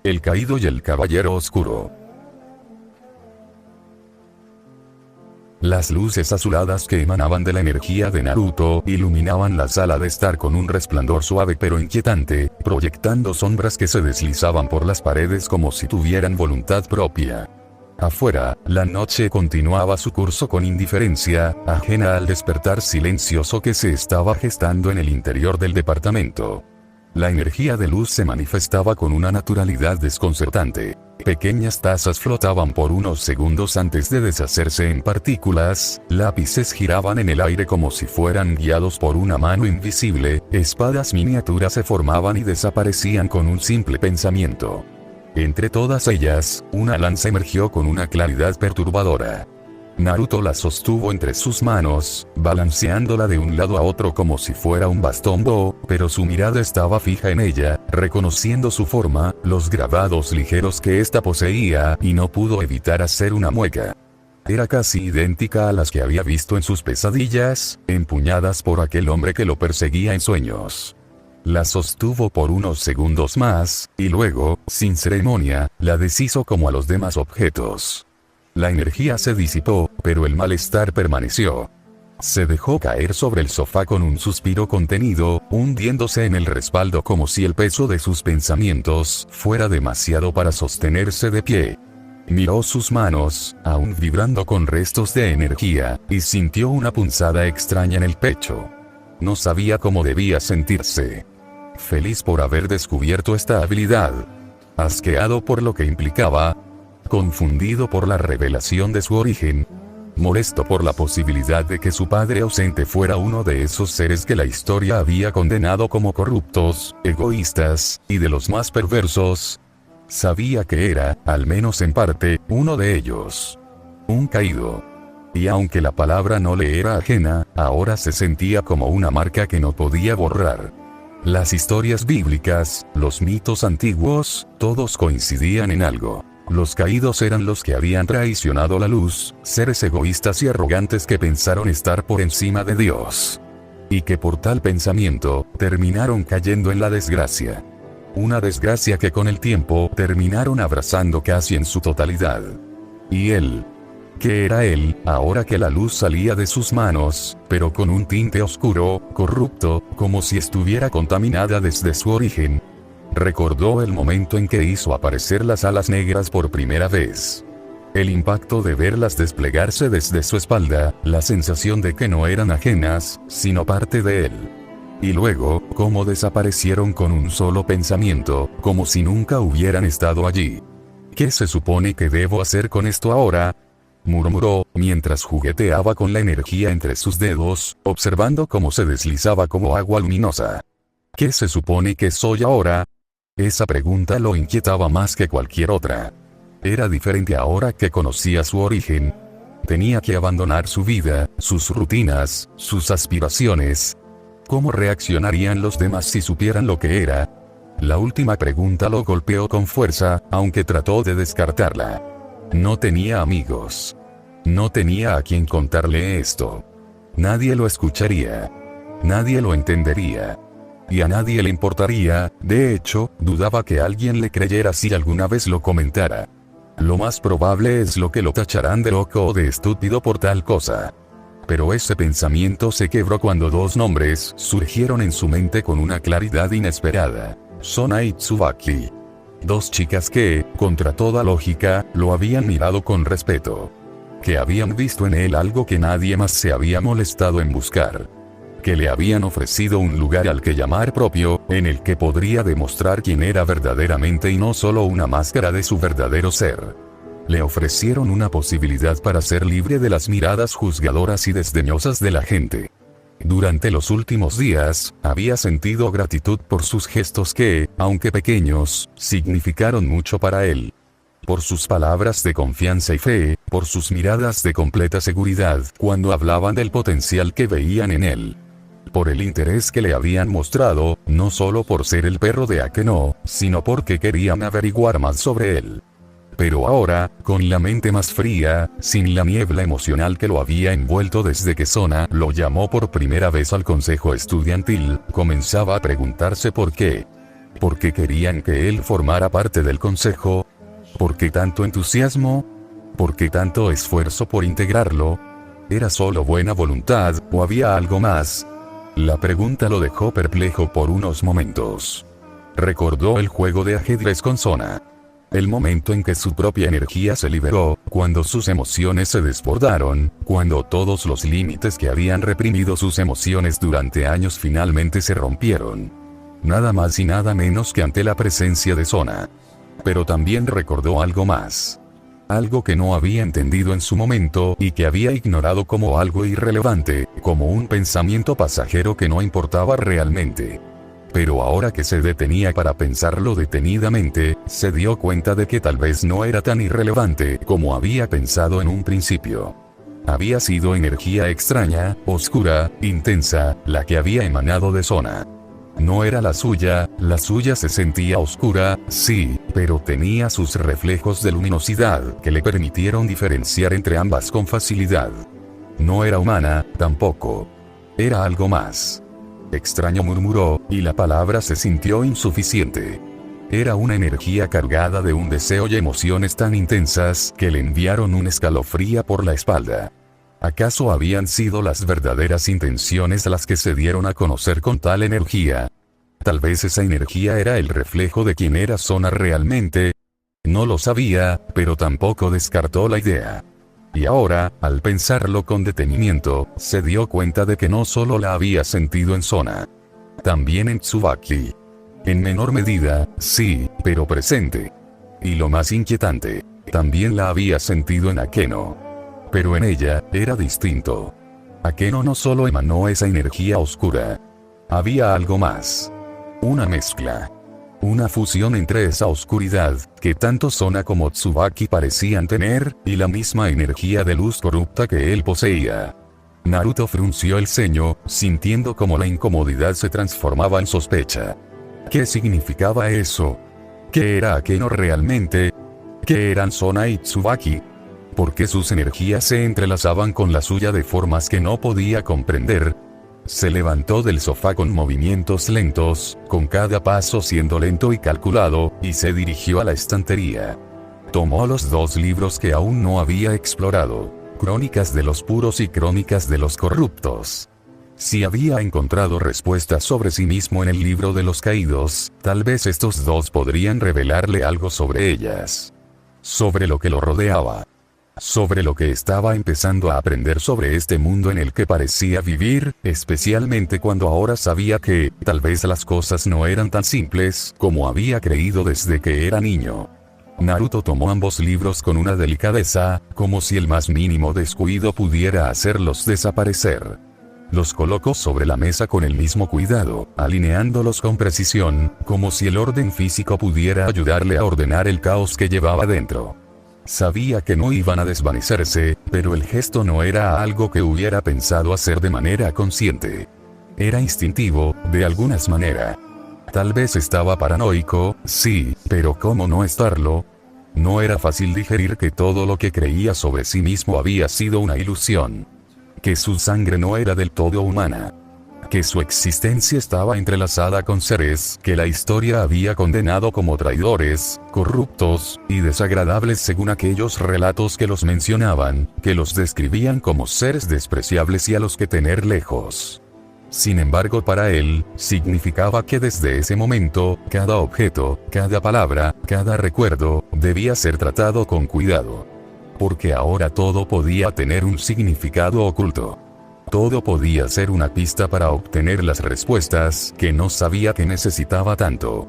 El caído y el caballero oscuro. Las luces azuladas que emanaban de la energía de Naruto iluminaban la sala de estar con un resplandor suave pero inquietante, proyectando sombras que se deslizaban por las paredes como si tuvieran voluntad propia. Afuera, la noche continuaba su curso con indiferencia, ajena al despertar silencioso que se estaba gestando en el interior del departamento. La energía de luz se manifestaba con una naturalidad desconcertante. Pequeñas tazas flotaban por unos segundos antes de deshacerse en partículas, lápices giraban en el aire como si fueran guiados por una mano invisible, espadas miniaturas se formaban y desaparecían con un simple pensamiento. Entre todas ellas, una lanza emergió con una claridad perturbadora. Naruto la sostuvo entre sus manos, balanceándola de un lado a otro como si fuera un bastón bo, pero su mirada estaba fija en ella, reconociendo su forma, los grabados ligeros que ésta poseía, y no pudo evitar hacer una mueca. Era casi idéntica a las que había visto en sus pesadillas, empuñadas por aquel hombre que lo perseguía en sueños. La sostuvo por unos segundos más, y luego, sin ceremonia, la deshizo como a los demás objetos. La energía se disipó, pero el malestar permaneció. Se dejó caer sobre el sofá con un suspiro contenido, hundiéndose en el respaldo como si el peso de sus pensamientos fuera demasiado para sostenerse de pie. Miró sus manos, aún vibrando con restos de energía, y sintió una punzada extraña en el pecho. No sabía cómo debía sentirse. Feliz por haber descubierto esta habilidad. Asqueado por lo que implicaba. Confundido por la revelación de su origen. Molesto por la posibilidad de que su padre ausente fuera uno de esos seres que la historia había condenado como corruptos, egoístas, y de los más perversos. Sabía que era, al menos en parte, uno de ellos. Un caído. Y aunque la palabra no le era ajena, ahora se sentía como una marca que no podía borrar. Las historias bíblicas, los mitos antiguos, todos coincidían en algo. Los caídos eran los que habían traicionado la luz, seres egoístas y arrogantes que pensaron estar por encima de Dios. Y que por tal pensamiento, terminaron cayendo en la desgracia. Una desgracia que con el tiempo terminaron abrazando casi en su totalidad. Y él. ¿Qué era él, ahora que la luz salía de sus manos, pero con un tinte oscuro, corrupto, como si estuviera contaminada desde su origen? Recordó el momento en que hizo aparecer las alas negras por primera vez. El impacto de verlas desplegarse desde su espalda, la sensación de que no eran ajenas, sino parte de él. Y luego, cómo desaparecieron con un solo pensamiento, como si nunca hubieran estado allí. ¿Qué se supone que debo hacer con esto ahora?, murmuró, mientras jugueteaba con la energía entre sus dedos, observando cómo se deslizaba como agua luminosa. ¿Qué se supone que soy ahora? Esa pregunta lo inquietaba más que cualquier otra. Era diferente ahora que conocía su origen. Tenía que abandonar su vida, sus rutinas, sus aspiraciones. ¿Cómo reaccionarían los demás si supieran lo que era? La última pregunta lo golpeó con fuerza, aunque trató de descartarla. No tenía amigos. No tenía a quien contarle esto. Nadie lo escucharía. Nadie lo entendería. Y a nadie le importaría, de hecho, dudaba que alguien le creyera si alguna vez lo comentara. Lo más probable es lo que lo tacharán de loco o de estúpido por tal cosa. Pero ese pensamiento se quebró cuando dos nombres surgieron en su mente con una claridad inesperada. Sona y Tsubaki. Dos chicas que, contra toda lógica, lo habían mirado con respeto. Que habían visto en él algo que nadie más se había molestado en buscar. Que le habían ofrecido un lugar al que llamar propio, en el que podría demostrar quién era verdaderamente y no solo una máscara de su verdadero ser. Le ofrecieron una posibilidad para ser libre de las miradas juzgadoras y desdeñosas de la gente. Durante los últimos días, había sentido gratitud por sus gestos que, aunque pequeños, significaron mucho para él. Por sus palabras de confianza y fe, por sus miradas de completa seguridad cuando hablaban del potencial que veían en él. Por el interés que le habían mostrado, no solo por ser el perro de Akeno, sino porque querían averiguar más sobre él. Pero ahora, con la mente más fría, sin la niebla emocional que lo había envuelto desde que Sona lo llamó por primera vez al consejo estudiantil, comenzaba a preguntarse por qué. ¿Por qué querían que él formara parte del consejo? ¿Por qué tanto entusiasmo? ¿Por qué tanto esfuerzo por integrarlo? ¿Era solo buena voluntad, o había algo más? La pregunta lo dejó perplejo por unos momentos. Recordó el juego de ajedrez con Sona. El momento en que su propia energía se liberó, cuando sus emociones se desbordaron, cuando todos los límites que habían reprimido sus emociones durante años finalmente se rompieron. Nada más y nada menos que ante la presencia de Sona. Pero también recordó algo más. Algo que no había entendido en su momento y que había ignorado como algo irrelevante, como un pensamiento pasajero que no importaba realmente. Pero ahora que se detenía para pensarlo detenidamente, se dio cuenta de que tal vez no era tan irrelevante como había pensado en un principio. Había sido energía extraña, oscura, intensa, la que había emanado de Sona. No era la suya se sentía oscura, sí, pero tenía sus reflejos de luminosidad que le permitieron diferenciar entre ambas con facilidad. No era humana, tampoco. Era algo más. Extraño, murmuró, y la palabra se sintió insuficiente. Era una energía cargada de un deseo y emociones tan intensas que le enviaron un escalofrío por la espalda. ¿Acaso habían sido las verdaderas intenciones las que se dieron a conocer con tal energía? Tal vez esa energía era el reflejo de quién era Sona realmente. No lo sabía, pero tampoco descartó la idea. Y ahora, al pensarlo con detenimiento, se dio cuenta de que no solo la había sentido en Sona. También en Tsubaki. En menor medida, sí, pero presente. Y lo más inquietante, también la había sentido en Akeno. Pero en ella, era distinto. Akeno no solo emanó esa energía oscura. Había algo más. Una mezcla. Una fusión entre esa oscuridad, que tanto Sona como Tsubaki parecían tener, y la misma energía de luz corrupta que él poseía. Naruto frunció el ceño, sintiendo como la incomodidad se transformaba en sospecha. ¿Qué significaba eso? ¿Qué era Akeno realmente? ¿Qué eran Sona y Tsubaki? ¿Por qué sus energías se entrelazaban con la suya de formas que no podía comprender? Se levantó del sofá con movimientos lentos, con cada paso siendo lento y calculado, y se dirigió a la estantería. Tomó los dos libros que aún no había explorado, Crónicas de los Puros y Crónicas de los Corruptos. Si había encontrado respuestas sobre sí mismo en el libro de los caídos, tal vez estos dos podrían revelarle algo sobre ellas. Sobre lo que lo rodeaba. Sobre lo que estaba empezando a aprender sobre este mundo en el que parecía vivir, especialmente cuando ahora sabía que, tal vez las cosas no eran tan simples como había creído desde que era niño. Naruto tomó ambos libros con una delicadeza, como si el más mínimo descuido pudiera hacerlos desaparecer. Los colocó sobre la mesa con el mismo cuidado, alineándolos con precisión, como si el orden físico pudiera ayudarle a ordenar el caos que llevaba dentro. Sabía que no iban a desvanecerse, pero el gesto no era algo que hubiera pensado hacer de manera consciente. Era instintivo, de alguna manera. Tal vez estaba paranoico, sí, pero ¿cómo no estarlo? No era fácil digerir que todo lo que creía sobre sí mismo había sido una ilusión. Que su sangre no era del todo humana. Que su existencia estaba entrelazada con seres que la historia había condenado como traidores, corruptos, y desagradables según aquellos relatos que los mencionaban, que los describían como seres despreciables y a los que tener lejos. Sin embargo, para él, significaba que desde ese momento, cada objeto, cada palabra, cada recuerdo, debía ser tratado con cuidado. Porque ahora todo podía tener un significado oculto. Todo podía ser una pista para obtener las respuestas que no sabía que necesitaba tanto.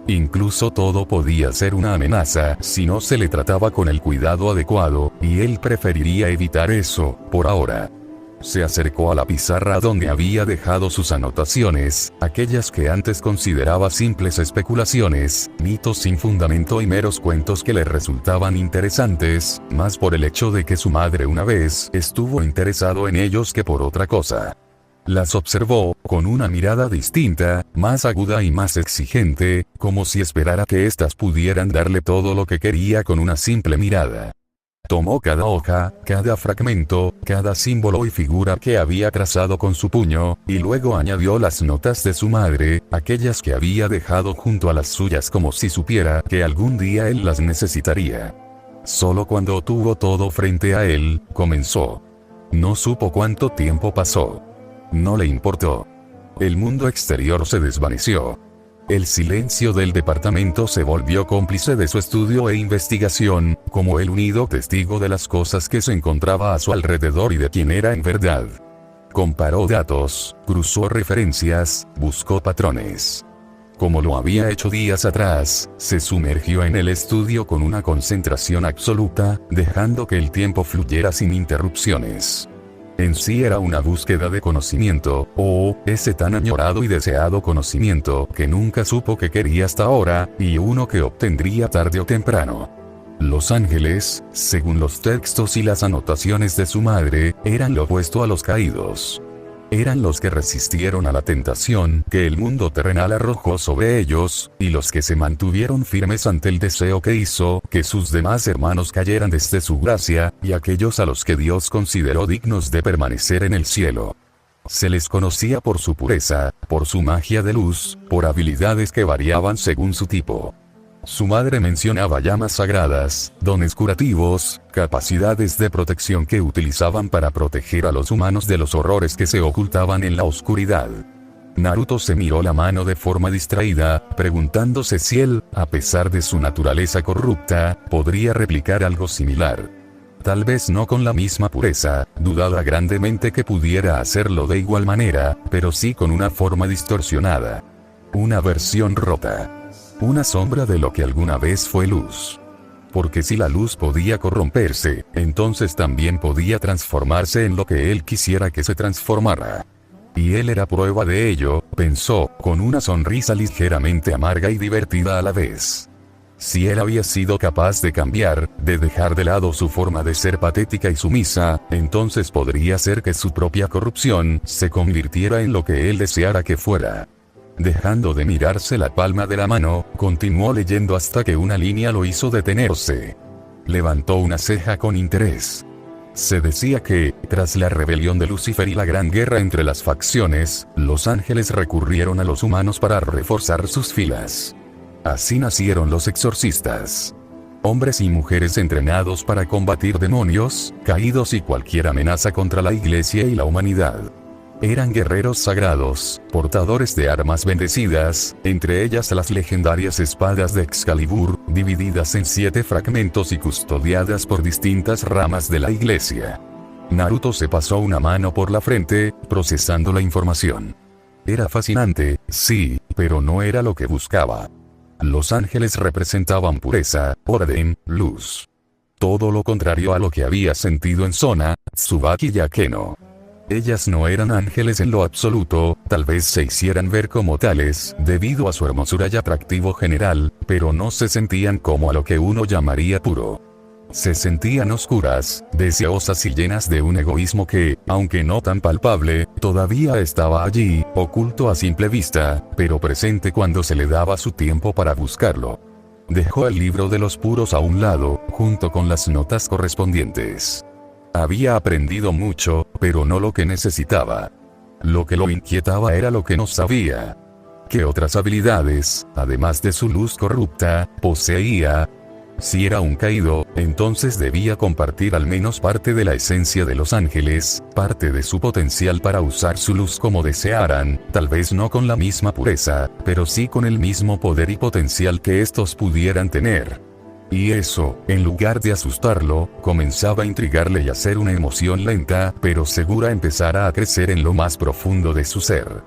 Incluso todo podía ser una amenaza si no se le trataba con el cuidado adecuado, y él preferiría evitar eso, por ahora. Se acercó a la pizarra donde había dejado sus anotaciones, aquellas que antes consideraba simples especulaciones, mitos sin fundamento y meros cuentos que le resultaban interesantes, más por el hecho de que su madre una vez estuvo interesado en ellos que por otra cosa. Las observó, con una mirada distinta, más aguda y más exigente, como si esperara que éstas pudieran darle todo lo que quería con una simple mirada. Tomó cada hoja, cada fragmento, cada símbolo y figura que había trazado con su puño, y luego añadió las notas de su madre, aquellas que había dejado junto a las suyas como si supiera que algún día él las necesitaría. Solo cuando tuvo todo frente a él, comenzó. No supo cuánto tiempo pasó. No le importó. El mundo exterior se desvaneció. El silencio del departamento se volvió cómplice de su estudio e investigación, como el unido testigo de las cosas que se encontraba a su alrededor y de quién era en verdad. Comparó datos, cruzó referencias, buscó patrones. Como lo había hecho días atrás, se sumergió en el estudio con una concentración absoluta, dejando que el tiempo fluyera sin interrupciones. En sí era una búsqueda de conocimiento, ese tan añorado y deseado conocimiento que nunca supo que quería hasta ahora, y uno que obtendría tarde o temprano. Los ángeles, según los textos y las anotaciones de su madre, eran lo opuesto a los caídos. Eran los que resistieron a la tentación que el mundo terrenal arrojó sobre ellos, y los que se mantuvieron firmes ante el deseo que hizo que sus demás hermanos cayeran desde su gracia, y aquellos a los que Dios consideró dignos de permanecer en el cielo. Se les conocía por su pureza, por su magia de luz, por habilidades que variaban según su tipo. Su madre mencionaba llamas sagradas, dones curativos, capacidades de protección que utilizaban para proteger a los humanos de los horrores que se ocultaban en la oscuridad. Naruto se miró la mano de forma distraída, preguntándose si él, a pesar de su naturaleza corrupta, podría replicar algo similar. Tal vez no con la misma pureza, dudaba grandemente que pudiera hacerlo de igual manera, pero sí con una forma distorsionada. Una versión rota. Una sombra de lo que alguna vez fue luz. Porque si la luz podía corromperse, entonces también podía transformarse en lo que él quisiera que se transformara. Y él era prueba de ello, pensó, con una sonrisa ligeramente amarga y divertida a la vez. Si él había sido capaz de cambiar, de dejar de lado su forma de ser patética y sumisa, entonces podría ser que su propia corrupción se convirtiera en lo que él deseara que fuera. Dejando de mirarse la palma de la mano, continuó leyendo hasta que una línea lo hizo detenerse. Levantó una ceja con interés. Se decía que, tras la rebelión de Lucifer y la gran guerra entre las facciones, los ángeles recurrieron a los humanos para reforzar sus filas. Así nacieron los exorcistas. Hombres y mujeres entrenados para combatir demonios, caídos y cualquier amenaza contra la iglesia y la humanidad. Eran guerreros sagrados, portadores de armas bendecidas, entre ellas las legendarias espadas de Excalibur, divididas en 7 fragmentos y custodiadas por distintas ramas de la iglesia. Naruto se pasó una mano por la frente, procesando la información. Era fascinante, sí, pero no era lo que buscaba. Los ángeles representaban pureza, orden, luz. Todo lo contrario a lo que había sentido en Sona, Tsubaki y Akeno. Ellas no eran ángeles en lo absoluto, tal vez se hicieran ver como tales, debido a su hermosura y atractivo general, pero no se sentían como a lo que uno llamaría puro. Se sentían oscuras, deseosas y llenas de un egoísmo que, aunque no tan palpable, todavía estaba allí, oculto a simple vista, pero presente cuando se le daba su tiempo para buscarlo. Dejó el libro de los puros a un lado, junto con las notas correspondientes. Había aprendido mucho, pero no lo que necesitaba. Lo que lo inquietaba era lo que no sabía. ¿Qué otras habilidades, además de su luz corrupta, poseía? Si era un caído, entonces debía compartir al menos parte de la esencia de los ángeles, parte de su potencial para usar su luz como desearan, tal vez no con la misma pureza, pero sí con el mismo poder y potencial que estos pudieran tener. Y eso, en lugar de asustarlo, comenzaba a intrigarle y hacer una emoción lenta, pero segura empezara a crecer en lo más profundo de su ser.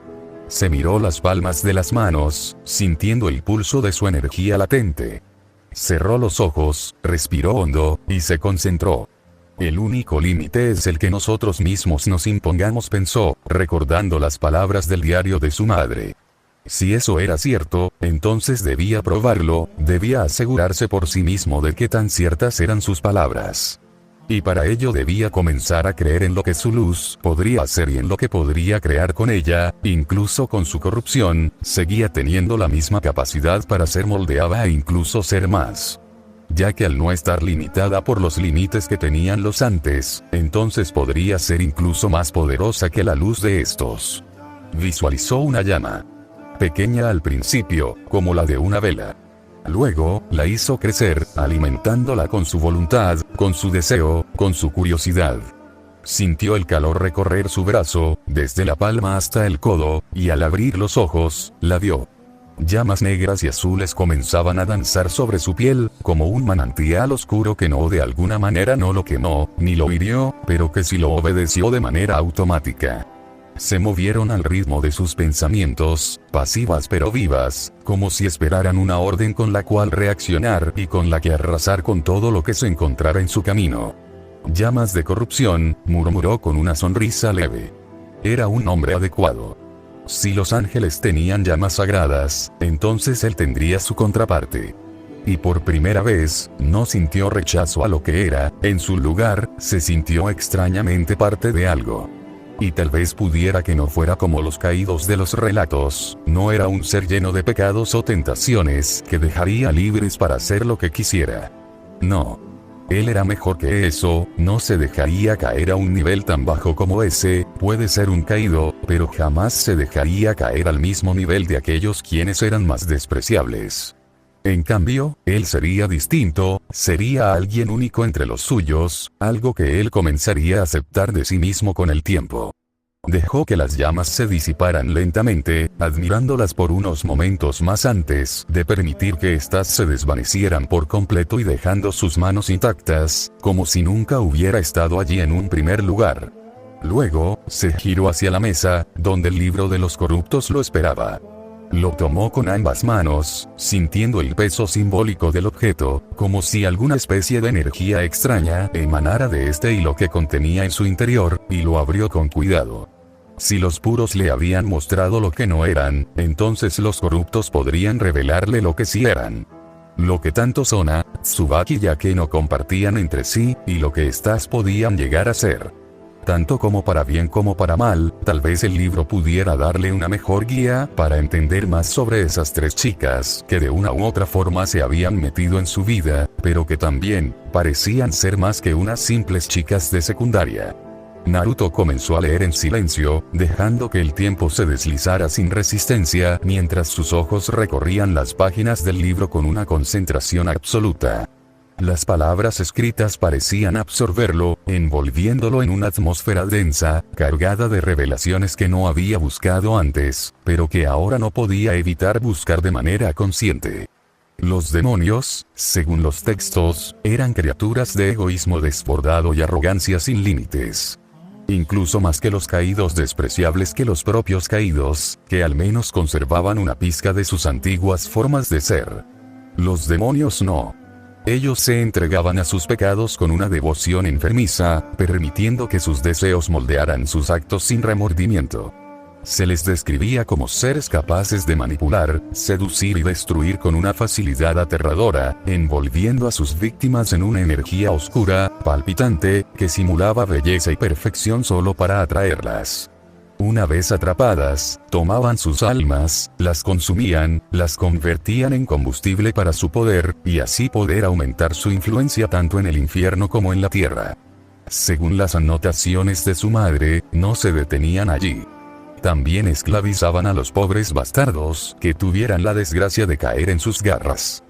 Se miró las palmas de las manos, sintiendo el pulso de su energía latente. Cerró los ojos, respiró hondo, y se concentró. El único límite es el que nosotros mismos nos impongamos, pensó, recordando las palabras del diario de su madre. Si eso era cierto, entonces debía probarlo, debía asegurarse por sí mismo de qué tan ciertas eran sus palabras. Y para ello debía comenzar a creer en lo que su luz podría hacer y en lo que podría crear con ella, incluso con su corrupción, seguía teniendo la misma capacidad para ser moldeada e incluso ser más. ya que al no estar limitada por los límites que tenían los antes, entonces podría ser incluso más poderosa que la luz de estos. Visualizó una llama. Pequeña al principio, como la de una vela. Luego, la hizo crecer, alimentándola con su voluntad, con su deseo, con su curiosidad. Sintió el calor recorrer su brazo, desde la palma hasta el codo, y al abrir los ojos, la vio. Llamas negras y azules comenzaban a danzar sobre su piel, como un manantial oscuro que no de alguna manera no lo quemó, ni lo hirió, pero que sí lo obedeció de manera automática. Se movieron al ritmo de sus pensamientos, pasivas pero vivas, como si esperaran una orden con la cual reaccionar y con la que arrasar con todo lo que se encontrara en su camino. Llamas de corrupción, murmuró con una sonrisa leve. Era un hombre adecuado. Si los ángeles tenían llamas sagradas, entonces él tendría su contraparte. Y por primera vez, no sintió rechazo a lo que era, en su lugar, se sintió extrañamente parte de algo. Y tal vez pudiera que no fuera como los caídos de los relatos, no era un ser lleno de pecados o tentaciones que dejaría libres para hacer lo que quisiera. No. Él era mejor que eso, no se dejaría caer a un nivel tan bajo como ese, puede ser un caído, pero jamás se dejaría caer al mismo nivel de aquellos quienes eran más despreciables. En cambio, él sería distinto, sería alguien único entre los suyos, algo que él comenzaría a aceptar de sí mismo con el tiempo. Dejó que las llamas se disiparan lentamente, admirándolas por unos momentos más antes de permitir que éstas se desvanecieran por completo y dejando sus manos intactas, como si nunca hubiera estado allí en un primer lugar. Luego, se giró hacia la mesa, donde el libro de los corruptos lo esperaba. Lo tomó con ambas manos, sintiendo el peso simbólico del objeto, como si alguna especie de energía extraña emanara de este y lo que contenía en su interior, y lo abrió con cuidado. Si los puros le habían mostrado lo que no eran, entonces los corruptos podrían revelarle lo que sí eran. Lo que tanto Sona, Tsubaki y Akeno compartían entre sí, y lo que éstas podían llegar a ser. Tanto como para bien como para mal, tal vez el libro pudiera darle una mejor guía para entender más sobre esas tres chicas que de una u otra forma se habían metido en su vida, pero que también parecían ser más que unas simples chicas de secundaria. Naruto comenzó a leer en silencio, dejando que el tiempo se deslizara sin resistencia mientras sus ojos recorrían las páginas del libro con una concentración absoluta. Las palabras escritas parecían absorberlo, envolviéndolo en una atmósfera densa, cargada de revelaciones que no había buscado antes, pero que ahora no podía evitar buscar de manera consciente. Los demonios, según los textos, eran criaturas de egoísmo desbordado y arrogancia sin límites. Incluso más que los caídos despreciables que los propios caídos, que al menos conservaban una pizca de sus antiguas formas de ser. Los demonios no. Ellos se entregaban a sus pecados con una devoción enfermiza, permitiendo que sus deseos moldearan sus actos sin remordimiento. Se les describía como seres capaces de manipular, seducir y destruir con una facilidad aterradora, envolviendo a sus víctimas en una energía oscura, palpitante, que simulaba belleza y perfección solo para atraerlas. Una vez atrapadas, tomaban sus almas, las consumían, las convertían en combustible para su poder, y así poder aumentar su influencia tanto en el infierno como en la tierra. Según las anotaciones de su madre, no se detenían allí. También esclavizaban a los pobres bastardos que tuvieran la desgracia de caer en sus garras.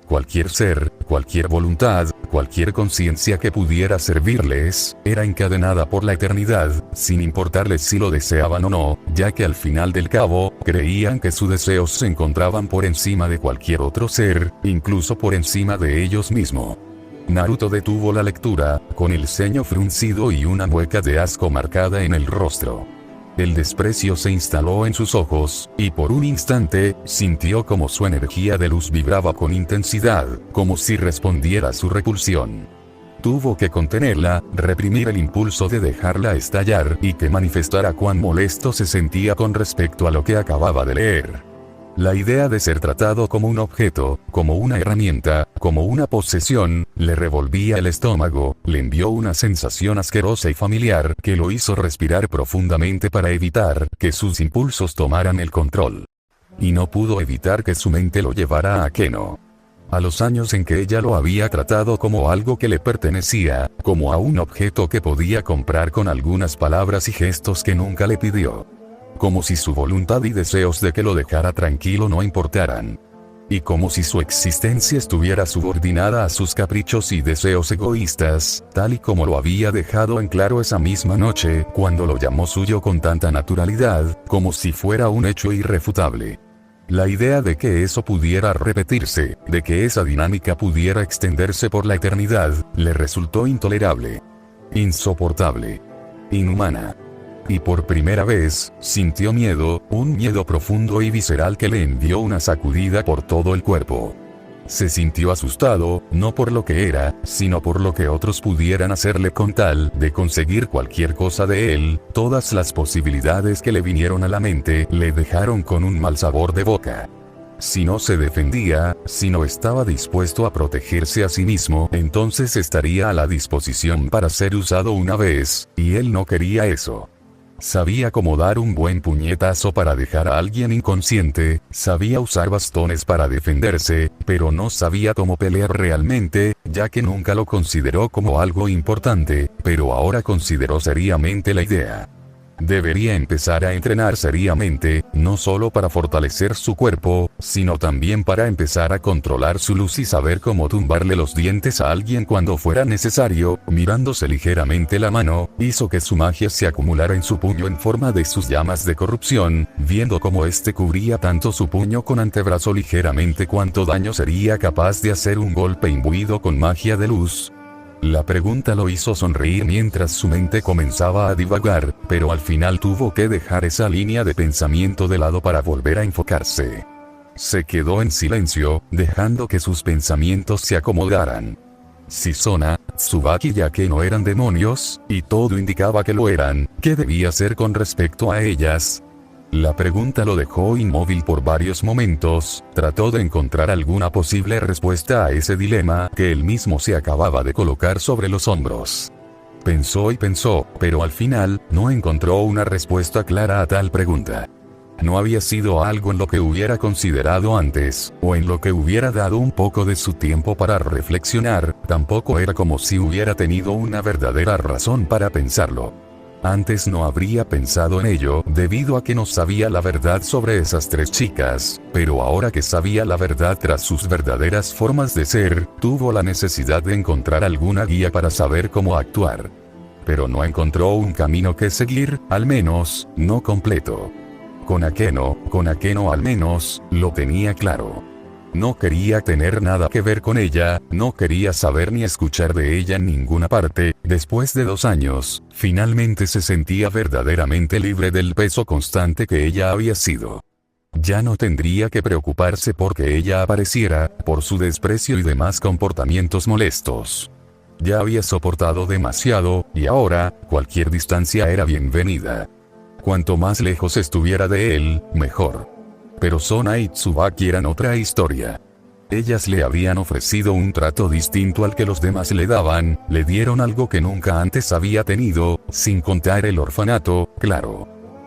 Cualquier ser, cualquier voluntad, cualquier conciencia que pudiera servirles, era encadenada por la eternidad, sin importarles si lo deseaban o no, ya que al final del cabo, creían que sus deseos se encontraban por encima de cualquier otro ser, incluso por encima de ellos mismos. Naruto detuvo la lectura, con el ceño fruncido y una mueca de asco marcada en el rostro. El desprecio se instaló en sus ojos, y por un instante, sintió como su energía de luz vibraba con intensidad, como si respondiera a su repulsión. Tuvo que contenerla, reprimir el impulso de dejarla estallar y que manifestara cuán molesto se sentía con respecto a lo que acababa de leer. La idea de ser tratado como un objeto, como una herramienta, como una posesión, le revolvía el estómago, le envió una sensación asquerosa y familiar que lo hizo respirar profundamente para evitar que sus impulsos tomaran el control. Y no pudo evitar que su mente lo llevara a Akeno. A los años en que ella lo había tratado como algo que le pertenecía, como a un objeto que podía comprar con algunas palabras y gestos que nunca le pidió. Como si su voluntad y deseos de que lo dejara tranquilo no importaran. Y como si su existencia estuviera subordinada a sus caprichos y deseos egoístas, tal y como lo había dejado en claro esa misma noche, cuando lo llamó suyo con tanta naturalidad, como si fuera un hecho irrefutable. La idea de que eso pudiera repetirse, de que esa dinámica pudiera extenderse por la eternidad, le resultó intolerable, insoportable, inhumana. Y por primera vez, sintió miedo, un miedo profundo y visceral que le envió una sacudida por todo el cuerpo. Se sintió asustado, no por lo que era, sino por lo que otros pudieran hacerle con tal de conseguir cualquier cosa de él. Todas las posibilidades que le vinieron a la mente le dejaron con un mal sabor de boca. Si no se defendía, si no estaba dispuesto a protegerse a sí mismo, entonces estaría a la disposición para ser usado una vez, y él no quería eso. Sabía cómo dar un buen puñetazo para dejar a alguien inconsciente, sabía usar bastones para defenderse, pero no sabía cómo pelear realmente, ya que nunca lo consideró como algo importante, pero ahora consideró seriamente la idea. Debería empezar a entrenar seriamente, no solo para fortalecer su cuerpo, sino también para empezar a controlar su luz y saber cómo tumbarle los dientes a alguien cuando fuera necesario. Mirándose ligeramente la mano, hizo que su magia se acumulara en su puño en forma de sus llamas de corrupción, viendo cómo este cubría tanto su puño con antebrazo ligeramente cuánto daño sería capaz de hacer un golpe imbuido con magia de luz. La pregunta lo hizo sonreír mientras su mente comenzaba a divagar, pero al final tuvo que dejar esa línea de pensamiento de lado para volver a enfocarse. Se quedó en silencio, dejando que sus pensamientos se acomodaran. Si Sona, Tsubaki y Ake no eran demonios, y todo indicaba que lo eran, ¿qué debía hacer con respecto a ellas? La pregunta lo dejó inmóvil por varios momentos, trató de encontrar alguna posible respuesta a ese dilema que él mismo se acababa de colocar sobre los hombros. Pensó y pensó, pero al final, no encontró una respuesta clara a tal pregunta. No había sido algo en lo que hubiera considerado antes, o en lo que hubiera dado un poco de su tiempo para reflexionar, tampoco era como si hubiera tenido una verdadera razón para pensarlo. Antes no habría pensado en ello debido a que no sabía la verdad sobre esas tres chicas, pero ahora que sabía la verdad tras sus verdaderas formas de ser, tuvo la necesidad de encontrar alguna guía para saber cómo actuar. Pero no encontró un camino que seguir, al menos, no completo. Con Akeno al menos, lo tenía claro. No quería tener nada que ver con ella, no quería saber ni escuchar de ella en ninguna parte. Después de 2 años, finalmente se sentía verdaderamente libre del peso constante que ella había sido. Ya no tendría que preocuparse porque ella apareciera, por su desprecio y demás comportamientos molestos. Ya había soportado demasiado, y ahora, cualquier distancia era bienvenida. Cuanto más lejos estuviera de él, mejor. Pero Sona y Tsubaki eran otra historia. Ellas le habían ofrecido un trato distinto al que los demás le daban, le dieron algo que nunca antes había tenido, sin contar el orfanato, claro.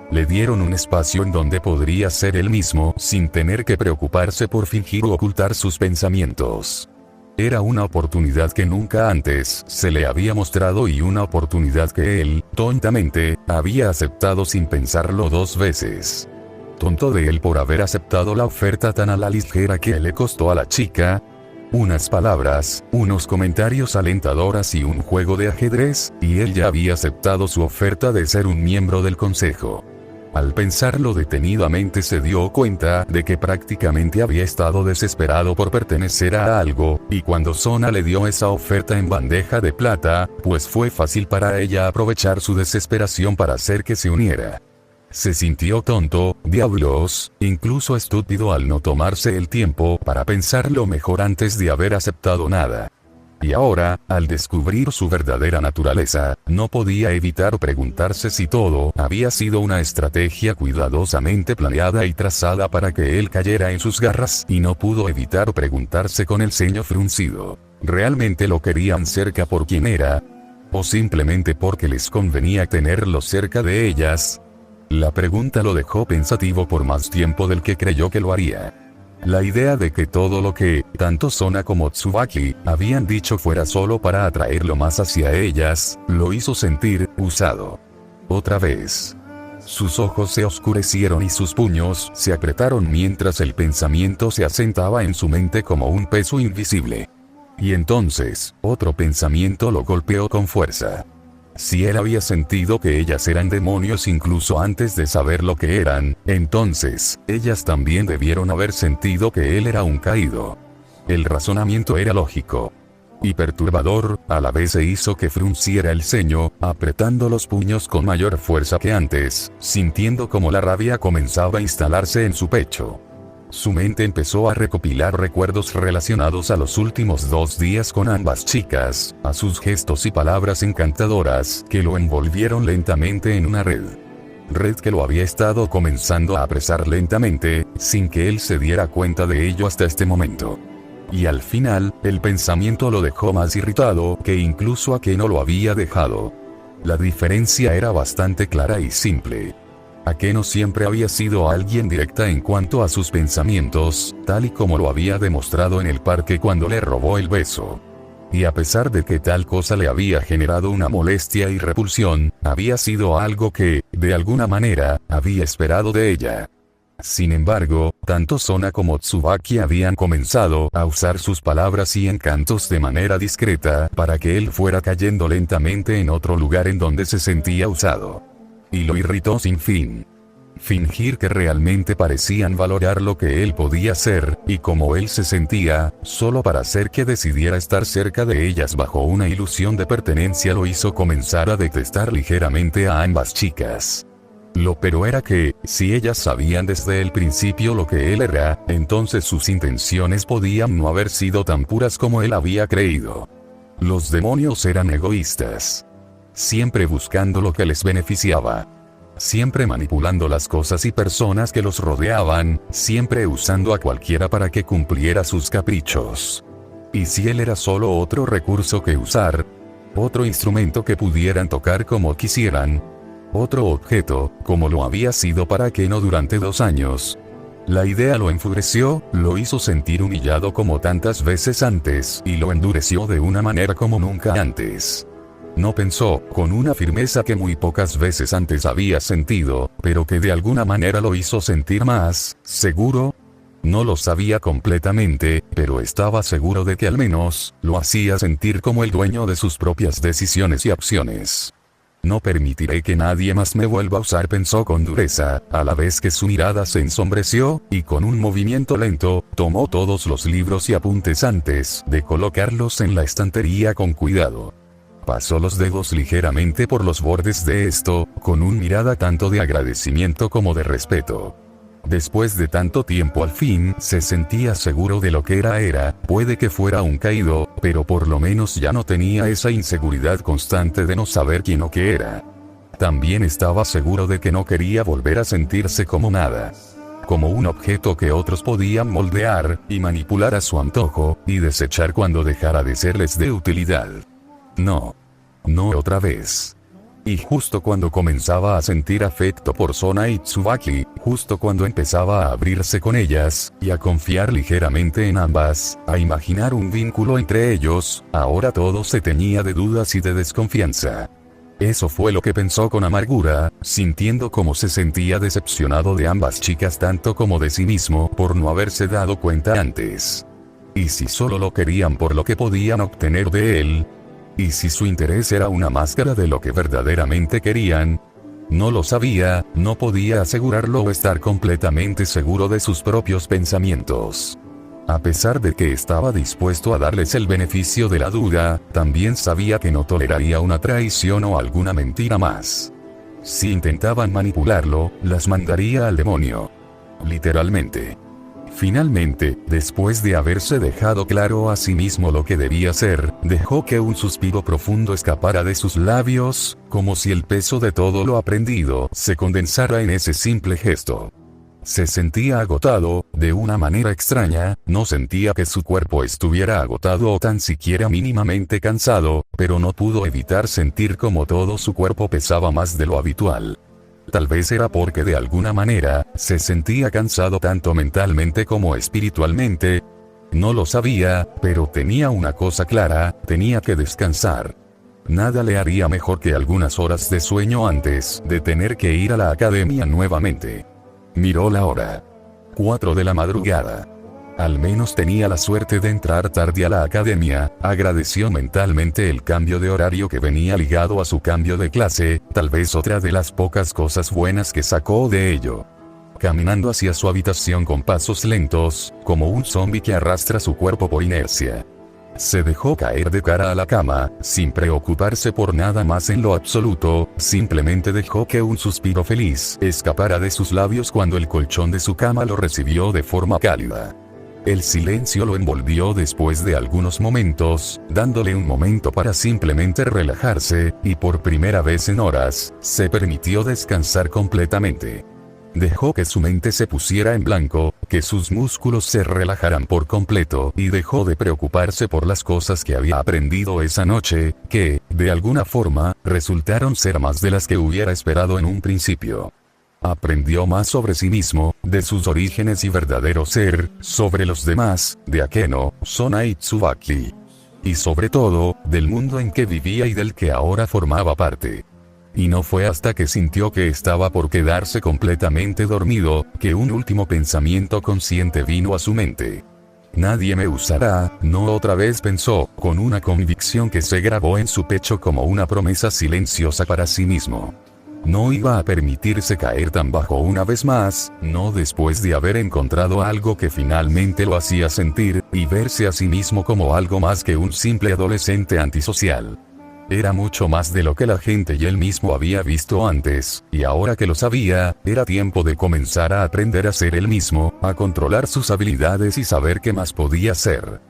Le dieron un espacio en donde podría ser él mismo, sin tener que preocuparse por fingir o ocultar sus pensamientos. Era una oportunidad que nunca antes se le había mostrado y una oportunidad que él, tontamente, había aceptado sin pensarlo 2 veces. Tonto de él por haber aceptado la oferta tan a la ligera que le costó a la chica. Unas palabras, unos comentarios alentadores y un juego de ajedrez, y él ya había aceptado su oferta de ser un miembro del consejo. Al pensarlo detenidamente se dio cuenta de que prácticamente había estado desesperado por pertenecer a algo, y cuando Sona le dio esa oferta en bandeja de plata, pues fue fácil para ella aprovechar su desesperación para hacer que se uniera. Se sintió tonto, diablos, incluso estúpido al no tomarse el tiempo para pensarlo mejor antes de haber aceptado nada. Y ahora, al descubrir su verdadera naturaleza, no podía evitar preguntarse si todo había sido una estrategia cuidadosamente planeada y trazada para que él cayera en sus garras, y no pudo evitar preguntarse con el ceño fruncido. ¿Realmente lo querían cerca por quien era? ¿O simplemente porque les convenía tenerlo cerca de ellas? La pregunta lo dejó pensativo por más tiempo del que creyó que lo haría. La idea de que todo lo que, tanto Sona como Tsubaki, habían dicho fuera solo para atraerlo más hacia ellas, lo hizo sentir, usado. Otra vez. Sus ojos se oscurecieron y sus puños se apretaron mientras el pensamiento se asentaba en su mente como un peso invisible. Y entonces, otro pensamiento lo golpeó con fuerza. Si él había sentido que ellas eran demonios incluso antes de saber lo que eran, entonces, ellas también debieron haber sentido que él era un caído. El razonamiento era lógico y perturbador, a la vez se hizo que frunciera el ceño, apretando los puños con mayor fuerza que antes, sintiendo como la rabia comenzaba a instalarse en su pecho. Su mente empezó a recopilar recuerdos relacionados a los últimos 2 días con ambas chicas, a sus gestos y palabras encantadoras que lo envolvieron lentamente en una red. Red que lo había estado comenzando a apresar lentamente, sin que él se diera cuenta de ello hasta este momento. Y al final, el pensamiento lo dejó más irritado que incluso a que no lo había dejado. La diferencia era bastante clara y simple. Akeno siempre había sido alguien directa en cuanto a sus pensamientos, tal y como lo había demostrado en el parque cuando le robó el beso. Y a pesar de que tal cosa le había generado una molestia y repulsión, había sido algo que, de alguna manera, había esperado de ella. Sin embargo, tanto Sona como Tsubaki habían comenzado a usar sus palabras y encantos de manera discreta para que él fuera cayendo lentamente en otro lugar en donde se sentía usado. Y lo irritó sin fin. Fingir que realmente parecían valorar lo que él podía hacer, y cómo él se sentía, solo para hacer que decidiera estar cerca de ellas bajo una ilusión de pertenencia lo hizo comenzar a detestar ligeramente a ambas chicas. Lo peor era que, si ellas sabían desde el principio lo que él era, entonces sus intenciones podían no haber sido tan puras como él había creído. Los demonios eran egoístas. Siempre buscando lo que les beneficiaba. Siempre manipulando las cosas y personas que los rodeaban, siempre usando a cualquiera para que cumpliera sus caprichos. Y si él era solo otro recurso que usar, otro instrumento que pudieran tocar como quisieran, otro objeto, como lo había sido para Akeno durante 2 años. La idea lo enfureció, lo hizo sentir humillado como tantas veces antes, y lo endureció de una manera como nunca antes. No pensó, con una firmeza que muy pocas veces antes había sentido, pero que de alguna manera lo hizo sentir más seguro. No lo sabía completamente, pero estaba seguro de que al menos, lo hacía sentir como el dueño de sus propias decisiones y acciones. No permitiré que nadie más me vuelva a usar, pensó con dureza, a la vez que su mirada se ensombreció, y con un movimiento lento, tomó todos los libros y apuntes antes de colocarlos en la estantería con cuidado. Pasó los dedos ligeramente por los bordes de esto, con una mirada tanto de agradecimiento como de respeto. Después de tanto tiempo al fin se sentía seguro de lo que era, puede que fuera un caído, pero por lo menos ya no tenía esa inseguridad constante de no saber quién o qué era. También estaba seguro de que no quería volver a sentirse como nada. Como un objeto que otros podían moldear, y manipular a su antojo, y desechar cuando dejara de serles de utilidad. No. No otra vez. Y justo cuando comenzaba a sentir afecto por Sona y Tsubaki, justo cuando empezaba a abrirse con ellas, y a confiar ligeramente en ambas, a imaginar un vínculo entre ellos, ahora todo se teñía de dudas y de desconfianza. Eso fue lo que pensó con amargura, sintiendo cómo se sentía decepcionado de ambas chicas tanto como de sí mismo por no haberse dado cuenta antes. ¿Y si solo lo querían por lo que podían obtener de él? ¿Y si su interés era una máscara de lo que verdaderamente querían? No lo sabía, no podía asegurarlo o estar completamente seguro de sus propios pensamientos. A pesar de que estaba dispuesto a darles el beneficio de la duda, también sabía que no toleraría una traición o alguna mentira más. Si intentaban manipularlo, las mandaría al demonio. Literalmente. Finalmente, después de haberse dejado claro a sí mismo lo que debía ser, dejó que un suspiro profundo escapara de sus labios, como si el peso de todo lo aprendido se condensara en ese simple gesto. Se sentía agotado, de una manera extraña, no sentía que su cuerpo estuviera agotado o tan siquiera mínimamente cansado, pero no pudo evitar sentir como todo su cuerpo pesaba más de lo habitual. tal vez era porque de alguna manera, se sentía cansado tanto mentalmente como espiritualmente. No lo sabía, pero tenía una cosa clara, tenía que descansar. Nada le haría mejor que algunas horas de sueño antes de tener que ir a la academia nuevamente. Miró la hora. 4 de la madrugada. Al menos tenía la suerte de entrar tarde a la academia, agradeció mentalmente el cambio de horario que venía ligado a su cambio de clase, tal vez otra de las pocas cosas buenas que sacó de ello. Caminando hacia su habitación con pasos lentos, como un zombi que arrastra su cuerpo por inercia. Se dejó caer de cara a la cama, sin preocuparse por nada más en lo absoluto, simplemente dejó que un suspiro feliz escapara de sus labios cuando el colchón de su cama lo recibió de forma cálida. El silencio lo envolvió después de algunos momentos, dándole un momento para simplemente relajarse, y por primera vez en horas, se permitió descansar completamente. Dejó que su mente se pusiera en blanco, que sus músculos se relajaran por completo, y dejó de preocuparse por las cosas que había aprendido esa noche, que, de alguna forma, resultaron ser más de las que hubiera esperado en un principio. Aprendió más sobre sí mismo, de sus orígenes y verdadero ser, sobre los demás, de Akeno, Sona y Tsubaki. Y sobre todo, del mundo en que vivía y del que ahora formaba parte. Y no fue hasta que sintió que estaba por quedarse completamente dormido, que un último pensamiento consciente vino a su mente. Nadie me usará, no otra vez pensó, con una convicción que se grabó en su pecho como una promesa silenciosa para sí mismo. No iba a permitirse caer tan bajo una vez más, no después de haber encontrado algo que finalmente lo hacía sentir, y verse a sí mismo como algo más que un simple adolescente antisocial. Era mucho más de lo que la gente y él mismo había visto antes, y ahora que lo sabía, era tiempo de comenzar a aprender a ser él mismo, a controlar sus habilidades y saber qué más podía ser.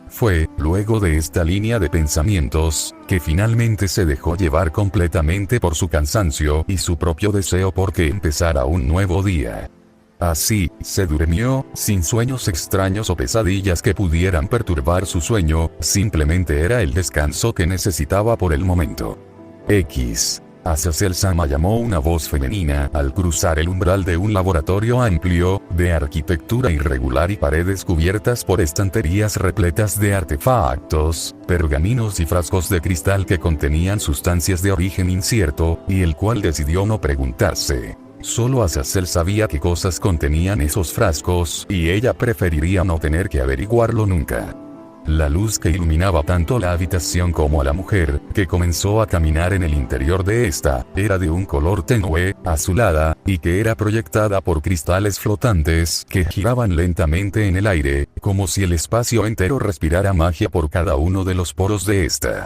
Fue, luego de esta línea de pensamientos, que finalmente se dejó llevar completamente por su cansancio y su propio deseo por que empezara un nuevo día. Así, se durmió, sin sueños extraños o pesadillas que pudieran perturbar su sueño, simplemente era el descanso que necesitaba por el momento. Azazel-sama llamó una voz femenina al cruzar el umbral de un laboratorio amplio, de arquitectura irregular y paredes cubiertas por estanterías repletas de artefactos, pergaminos y frascos de cristal que contenían sustancias de origen incierto, y el cual decidió no preguntarse. Solo Azazel sabía qué cosas contenían esos frascos, y ella preferiría no tener que averiguarlo nunca. La luz que iluminaba tanto la habitación como a la mujer, que comenzó a caminar en el interior de esta, era de un color tenue, azulada, y que era proyectada por cristales flotantes que giraban lentamente en el aire, como si el espacio entero respirara magia por cada uno de los poros de esta.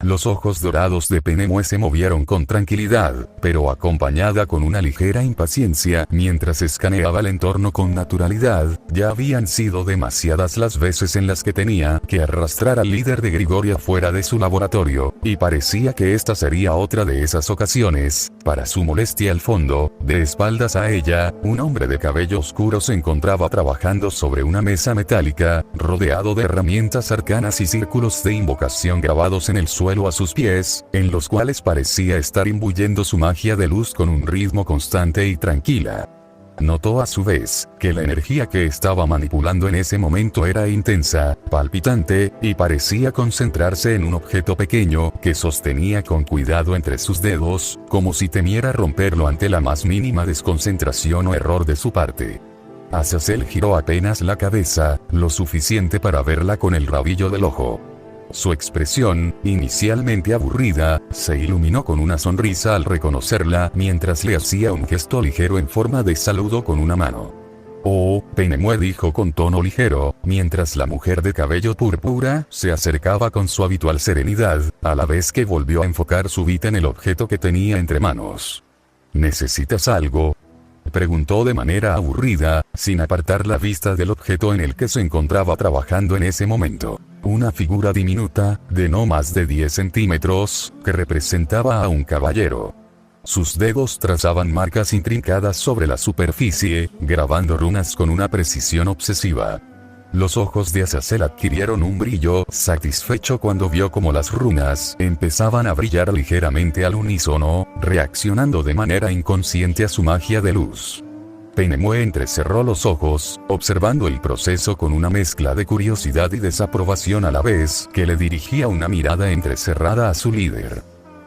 Los ojos dorados de Penemue se movieron con tranquilidad, pero acompañada con una ligera impaciencia, mientras escaneaba el entorno con naturalidad. Ya habían sido demasiadas las veces en las que tenía que arrastrar al líder de Grigoria fuera de su laboratorio, y parecía que esta sería otra de esas ocasiones. Para su molestia al fondo, de espaldas a ella, un hombre de cabello oscuro se encontraba trabajando sobre una mesa metálica, rodeado de herramientas arcanas y círculos de invocación grabados en el suelo a sus pies, en los cuales parecía estar imbuyendo su magia de luz con un ritmo constante y tranquila. Notó a su vez, que la energía que estaba manipulando en ese momento era intensa, palpitante, y parecía concentrarse en un objeto pequeño, que sostenía con cuidado entre sus dedos, como si temiera romperlo ante la más mínima desconcentración o error de su parte. Azazel giró apenas la cabeza, lo suficiente para verla con el rabillo del ojo. Su expresión, inicialmente aburrida, se iluminó con una sonrisa al reconocerla mientras le hacía un gesto ligero en forma de saludo con una mano. «Oh, Penemue», dijo con tono ligero, mientras la mujer de cabello púrpura se acercaba con su habitual serenidad, a la vez que volvió a enfocar su vista en el objeto que tenía entre manos. «¿Necesitas algo?», preguntó de manera aburrida, sin apartar la vista del objeto en el que se encontraba trabajando en ese momento. Una figura diminuta, de no más de 10 centímetros, que representaba a un caballero. Sus dedos trazaban marcas intrincadas sobre la superficie, grabando runas con una precisión obsesiva. Los ojos de Azazel adquirieron un brillo satisfecho cuando vio como las runas empezaban a brillar ligeramente al unísono, reaccionando de manera inconsciente a su magia de luz. Penemue entrecerró los ojos, observando el proceso con una mezcla de curiosidad y desaprobación a la vez que le dirigía una mirada entrecerrada a su líder.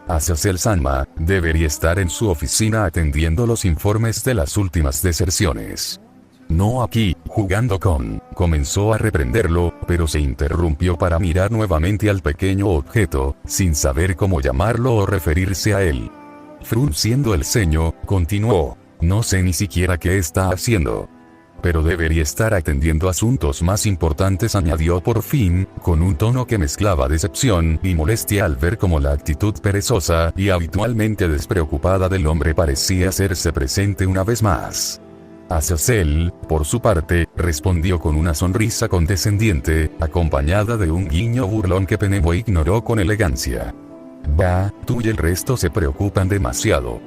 Azazel Sanma debería estar en su oficina atendiendo los informes de las últimas deserciones. No aquí, jugando con, comenzó a reprenderlo, pero se interrumpió para mirar nuevamente al pequeño objeto, sin saber cómo llamarlo o referirse a él. Frunciendo el ceño, continuó, no sé ni siquiera qué está haciendo. Pero debería estar atendiendo asuntos más importantes, añadió por fin, con un tono que mezclaba decepción y molestia al ver cómo la actitud perezosa y habitualmente despreocupada del hombre parecía hacerse presente una vez más. Azazel, por su parte, respondió con una sonrisa condescendiente, acompañada de un guiño burlón que Penemue ignoró con elegancia. Bah, tú y el resto se preocupan demasiado.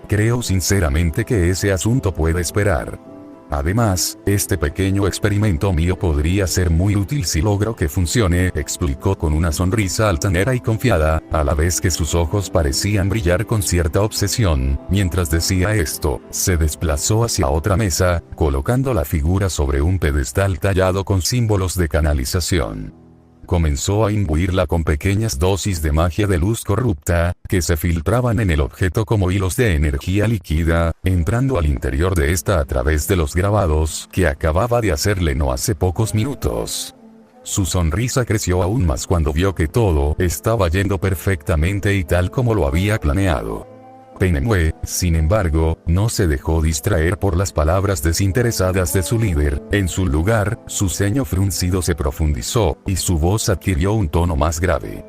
Creo sinceramente que ese asunto puede esperar. Además, este pequeño experimento mío podría ser muy útil si logro que funcione, explicó con una sonrisa altanera y confiada, a la vez que sus ojos parecían brillar con cierta obsesión. Mientras decía esto, se desplazó hacia otra mesa, colocando la figura sobre un pedestal tallado con símbolos de canalización. Comenzó a imbuirla con pequeñas dosis de magia de luz corrupta, que se filtraban en el objeto como hilos de energía líquida, entrando al interior de esta a través de los grabados que acababa de hacerle no hace pocos minutos. Su sonrisa creció aún más cuando vio que todo estaba yendo perfectamente y tal como lo había planeado. Penemue, sin embargo, no se dejó distraer por las palabras desinteresadas de su líder. En su lugar, su ceño fruncido se profundizó, y su voz adquirió un tono más grave.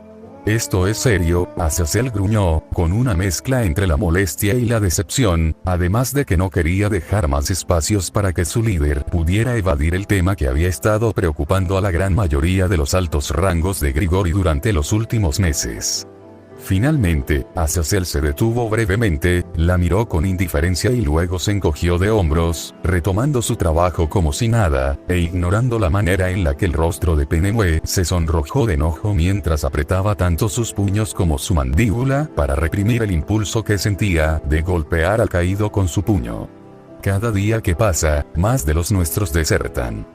Esto es serio, Azazel gruñó, con una mezcla entre la molestia y la decepción, además de que no quería dejar más espacios para que su líder pudiera evadir el tema que había estado preocupando a la gran mayoría de los altos rangos de Grigori durante los últimos meses. Finalmente, Azazel se detuvo brevemente, la miró con indiferencia y luego se encogió de hombros, retomando su trabajo como si nada, e ignorando la manera en la que el rostro de Penemue se sonrojó de enojo mientras apretaba tanto sus puños como su mandíbula para reprimir el impulso que sentía de golpear al caído con su puño. Cada día que pasa, más de los nuestros desertan.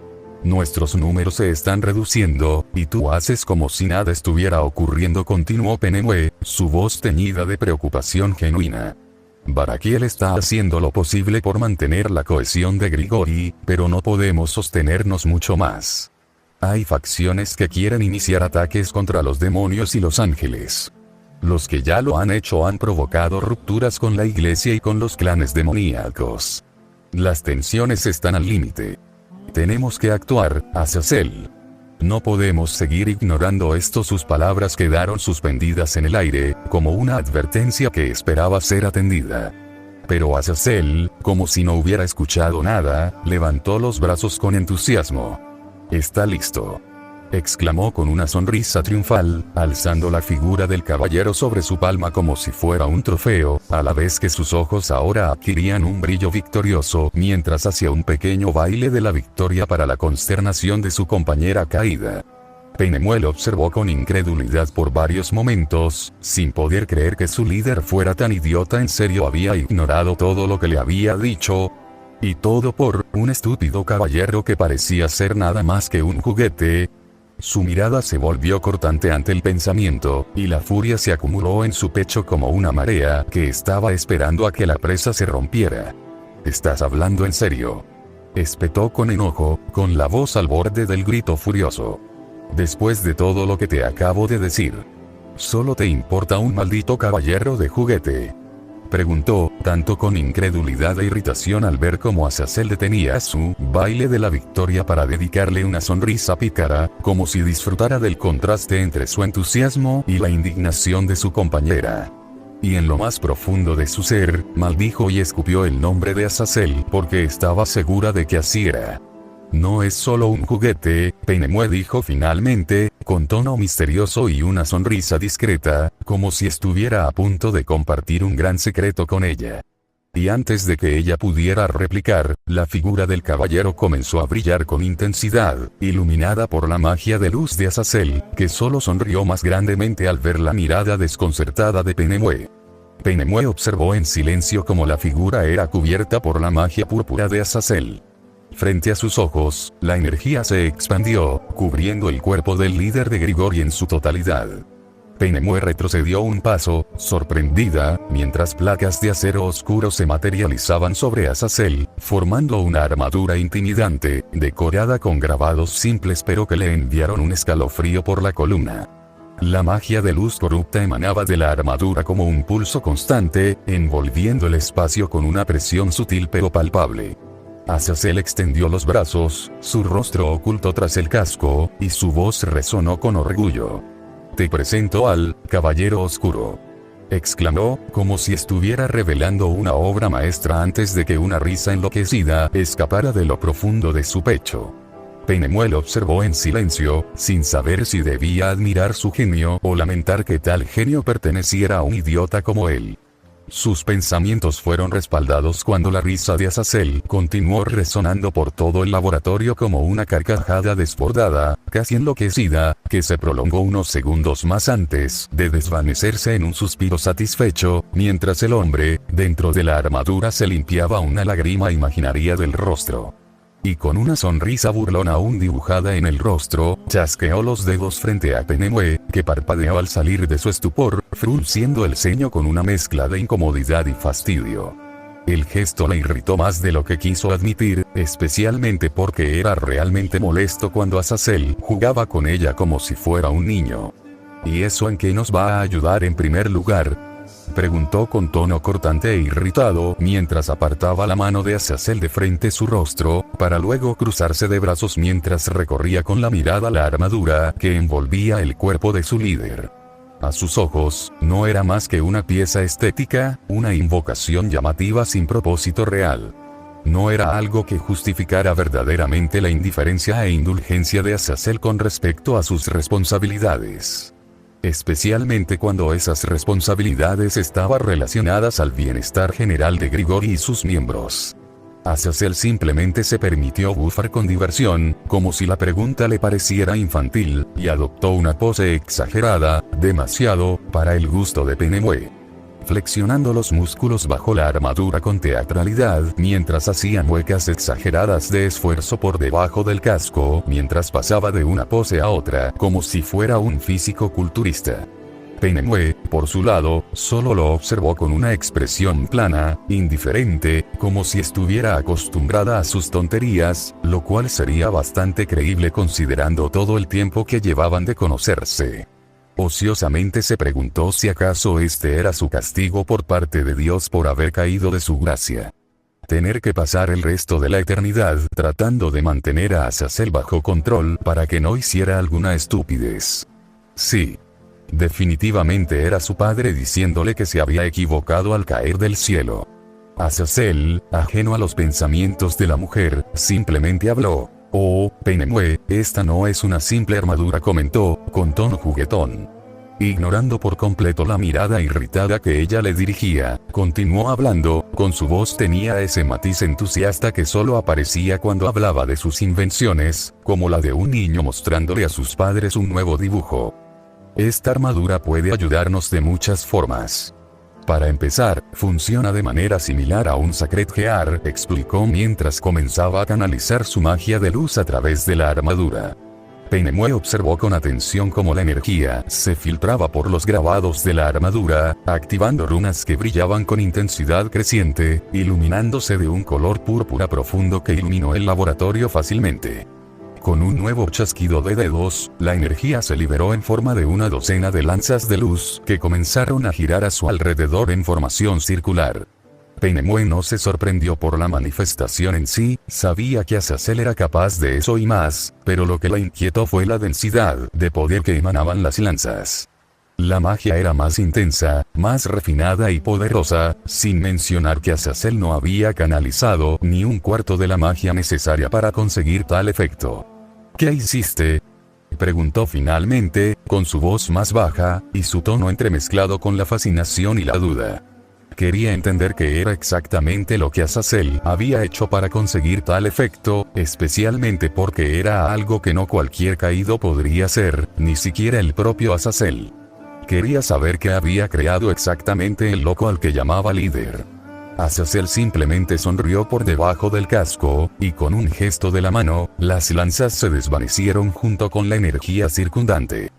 Nuestros números se están reduciendo, y tú haces como si nada estuviera ocurriendo, continuó Penemue, su voz teñida de preocupación genuina. Barakiel está haciendo lo posible por mantener la cohesión de Grigori, pero no podemos sostenernos mucho más. Hay facciones que quieren iniciar ataques contra los demonios y los ángeles. Los que ya lo han hecho han provocado rupturas con la iglesia y con los clanes demoníacos. Las tensiones están al límite. Tenemos que actuar, Azazel. No podemos seguir ignorando esto. Sus palabras quedaron suspendidas en el aire, como una advertencia que esperaba ser atendida. Pero Azazel, como si no hubiera escuchado nada, levantó los brazos con entusiasmo. «Está listo», exclamó con una sonrisa triunfal, alzando la figura del caballero sobre su palma como si fuera un trofeo, a la vez que sus ojos ahora adquirían un brillo victorioso mientras hacía un pequeño baile de la victoria para la consternación de su compañera caída. Penemue lo observó con incredulidad por varios momentos, sin poder creer que su líder fuera tan idiota. ¿En serio había ignorado todo lo que le había dicho? Y todo por un estúpido caballero que parecía ser nada más que un juguete. Su mirada se volvió cortante ante el pensamiento, y la furia se acumuló en su pecho como una marea que estaba esperando a que la presa se rompiera. «¿Estás hablando en serio?», espetó con enojo, con la voz al borde del grito furioso. «Después de todo lo que te acabo de decir, ¿solo te importa un maldito caballero de juguete?», preguntó, tanto con incredulidad e irritación al ver cómo Azazel detenía su baile de la victoria para dedicarle una sonrisa pícara, como si disfrutara del contraste entre su entusiasmo y la indignación de su compañera. Y en lo más profundo de su ser, maldijo y escupió el nombre de Azazel porque estaba segura de que así era. «No es solo un juguete», Penemue dijo finalmente, con tono misterioso y una sonrisa discreta, como si estuviera a punto de compartir un gran secreto con ella. Y antes de que ella pudiera replicar, la figura del caballero comenzó a brillar con intensidad, iluminada por la magia de luz de Azazel, que solo sonrió más grandemente al ver la mirada desconcertada de Penemue. Penemue observó en silencio cómo la figura era cubierta por la magia púrpura de Azazel. Frente a sus ojos, la energía se expandió, cubriendo el cuerpo del líder de Grigori en su totalidad. Penemue retrocedió un paso, sorprendida, mientras placas de acero oscuro se materializaban sobre Azazel, formando una armadura intimidante, decorada con grabados simples pero que le enviaron un escalofrío por la columna. La magia de luz corrupta emanaba de la armadura como un pulso constante, envolviendo el espacio con una presión sutil pero palpable. Azazel extendió los brazos, su rostro oculto tras el casco, y su voz resonó con orgullo. «Te presento al Caballero Oscuro», exclamó, como si estuviera revelando una obra maestra antes de que una risa enloquecida escapara de lo profundo de su pecho. Penemue lo observó en silencio, sin saber si debía admirar su genio o lamentar que tal genio perteneciera a un idiota como él. Sus pensamientos fueron respaldados cuando la risa de Azazel continuó resonando por todo el laboratorio como una carcajada desbordada, casi enloquecida, que se prolongó unos segundos más antes de desvanecerse en un suspiro satisfecho, mientras el hombre, dentro de la armadura, se limpiaba una lágrima imaginaria del rostro. Y con una sonrisa burlona aún dibujada en el rostro, chasqueó los dedos frente a Penemue, que parpadeó al salir de su estupor, frunciendo el ceño con una mezcla de incomodidad y fastidio. El gesto la irritó más de lo que quiso admitir, especialmente porque era realmente molesto cuando Azazel jugaba con ella como si fuera un niño. ¿Y eso en qué nos va a ayudar en primer lugar?, preguntó con tono cortante e irritado, mientras apartaba la mano de Azazel de frente a su rostro, para luego cruzarse de brazos mientras recorría con la mirada la armadura que envolvía el cuerpo de su líder. A sus ojos, no era más que una pieza estética, una invocación llamativa sin propósito real. No era algo que justificara verdaderamente la indiferencia e indulgencia de Azazel con respecto a sus responsabilidades. Especialmente cuando esas responsabilidades estaban relacionadas al bienestar general de Grigori y sus miembros. Azazel simplemente se permitió bufar con diversión, como si la pregunta le pareciera infantil, y adoptó una pose exagerada, demasiado, para el gusto de Penemue. Flexionando los músculos bajo la armadura con teatralidad, mientras hacía muecas exageradas de esfuerzo por debajo del casco, mientras pasaba de una pose a otra, como si fuera un físico culturista. Penemue, por su lado, solo lo observó con una expresión plana, indiferente, como si estuviera acostumbrada a sus tonterías, lo cual sería bastante creíble considerando todo el tiempo que llevaban de conocerse. Ociosamente se preguntó si acaso este era su castigo por parte de Dios por haber caído de su gracia. Tener que pasar el resto de la eternidad tratando de mantener a Azazel bajo control para que no hiciera alguna estupidez. Sí. Definitivamente era su padre diciéndole que se había equivocado al caer del cielo. Azazel, ajeno a los pensamientos de la mujer, simplemente habló. «Oh, Penemue, esta no es una simple armadura», comentó, con tono juguetón. Ignorando por completo la mirada irritada que ella le dirigía, continuó hablando, con su voz tenía ese matiz entusiasta que solo aparecía cuando hablaba de sus invenciones, como la de un niño mostrándole a sus padres un nuevo dibujo. «Esta armadura puede ayudarnos de muchas formas. Para empezar, funciona de manera similar a un Sacred Gear», explicó mientras comenzaba a canalizar su magia de luz a través de la armadura. Penemue observó con atención cómo la energía se filtraba por los grabados de la armadura, activando runas que brillaban con intensidad creciente, iluminándose de un color púrpura profundo que iluminó el laboratorio fácilmente. Con un nuevo chasquido de dedos, la energía se liberó en forma de una docena de lanzas de luz que comenzaron a girar a su alrededor en formación circular. Penemue no se sorprendió por la manifestación en sí, sabía que Azazel era capaz de eso y más, pero lo que la inquietó fue la densidad de poder que emanaban las lanzas. La magia era más intensa, más refinada y poderosa, sin mencionar que Azazel no había canalizado ni un cuarto de la magia necesaria para conseguir tal efecto. «¿Qué hiciste?», preguntó finalmente, con su voz más baja, y su tono entremezclado con la fascinación y la duda. Quería entender qué era exactamente lo que Azazel había hecho para conseguir tal efecto, especialmente porque era algo que no cualquier caído podría hacer, ni siquiera el propio Azazel. Quería saber qué había creado exactamente el loco al que llamaba líder. Azazel simplemente sonrió por debajo del casco, y con un gesto de la mano, las lanzas se desvanecieron junto con la energía circundante.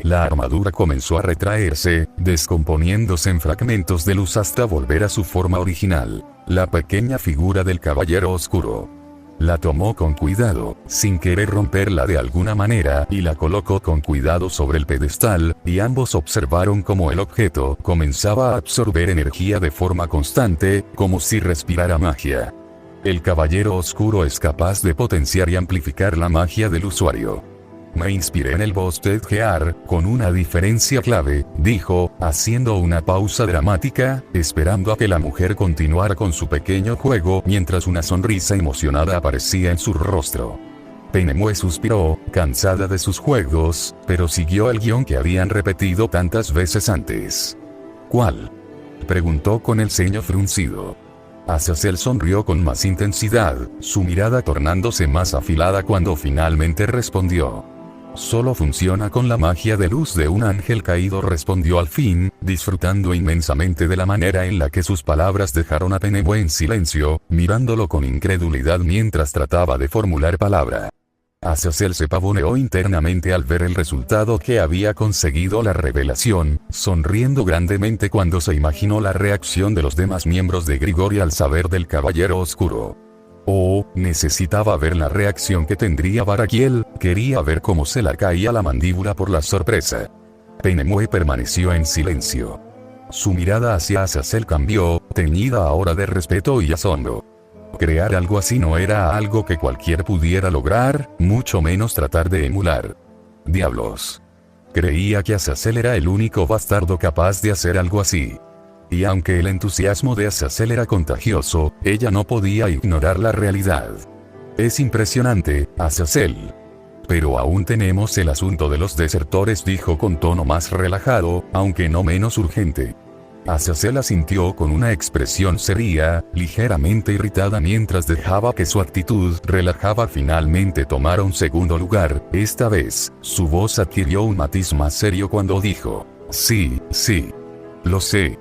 La armadura comenzó a retraerse, descomponiéndose en fragmentos de luz hasta volver a su forma original, la pequeña figura del caballero oscuro. La tomó con cuidado, sin querer romperla de alguna manera, y la colocó con cuidado sobre el pedestal, y ambos observaron cómo el objeto comenzaba a absorber energía de forma constante, como si respirara magia. El caballero oscuro es capaz de potenciar y amplificar la magia del usuario. Me inspiré en el boss Ted Gear, con una diferencia clave, dijo, haciendo una pausa dramática, esperando a que la mujer continuara con su pequeño juego mientras una sonrisa emocionada aparecía en su rostro. Penemue suspiró, cansada de sus juegos, pero siguió el guión que habían repetido tantas veces antes. ¿Cuál? Preguntó con el ceño fruncido. Azazel sonrió con más intensidad, su mirada tornándose más afilada cuando finalmente respondió. Solo funciona con la magia de luz de un ángel caído, respondió al fin, disfrutando inmensamente de la manera en la que sus palabras dejaron a Penemue en silencio, mirándolo con incredulidad mientras trataba de formular palabra. Azazel se pavoneó internamente al ver el resultado que había conseguido la revelación, sonriendo grandemente cuando se imaginó la reacción de los demás miembros de Grigori al saber del caballero oscuro. Oh, necesitaba ver la reacción que tendría Barakiel, quería ver cómo se la caía la mandíbula por la sorpresa. Penemue permaneció en silencio. Su mirada hacia Azazel cambió, teñida ahora de respeto y asombro. Crear algo así no era algo que cualquiera pudiera lograr, mucho menos tratar de emular. Diablos. Creía que Azazel era el único bastardo capaz de hacer algo así. Y aunque el entusiasmo de Azazel era contagioso, ella no podía ignorar la realidad. Es impresionante, Azazel. Pero aún tenemos el asunto de los desertores, dijo con tono más relajado, aunque no menos urgente. Azazel asintió con una expresión seria, ligeramente irritada mientras dejaba que su actitud relajada finalmente tomara un segundo lugar. Esta vez, su voz adquirió un matiz más serio cuando dijo, sí, lo sé.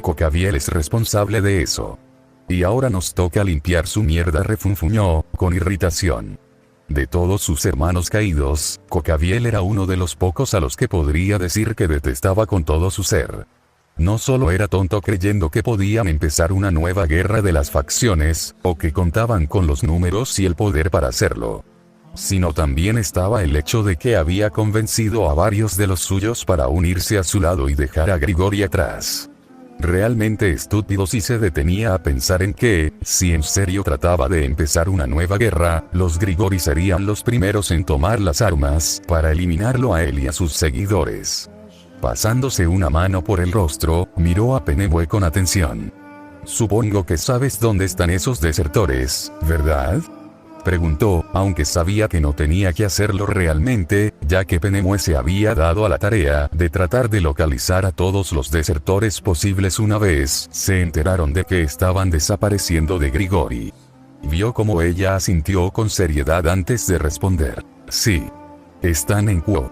Cocabiel es responsable de eso. Y ahora nos toca limpiar su mierda, refunfuñó, con irritación. De todos sus hermanos caídos, Cocabiel era uno de los pocos a los que podría decir que detestaba con todo su ser. No solo era tonto creyendo que podían empezar una nueva guerra de las facciones, o que contaban con los números y el poder para hacerlo, sino también estaba el hecho de que había convencido a varios de los suyos para unirse a su lado y dejar a Grigori atrás. Realmente estúpido si se detenía a pensar en que, si en serio trataba de empezar una nueva guerra, los Grigori serían los primeros en tomar las armas para eliminarlo a él y a sus seguidores. Pasándose una mano por el rostro, miró a Penemue con atención. Supongo que sabes dónde están esos desertores, ¿verdad? Preguntó, aunque sabía que no tenía que hacerlo realmente, ya que Penemue se había dado a la tarea de tratar de localizar a todos los desertores posibles una vez se enteraron de que estaban desapareciendo de Grigori. Vio cómo ella asintió con seriedad antes de responder. Sí. Están en Kuo.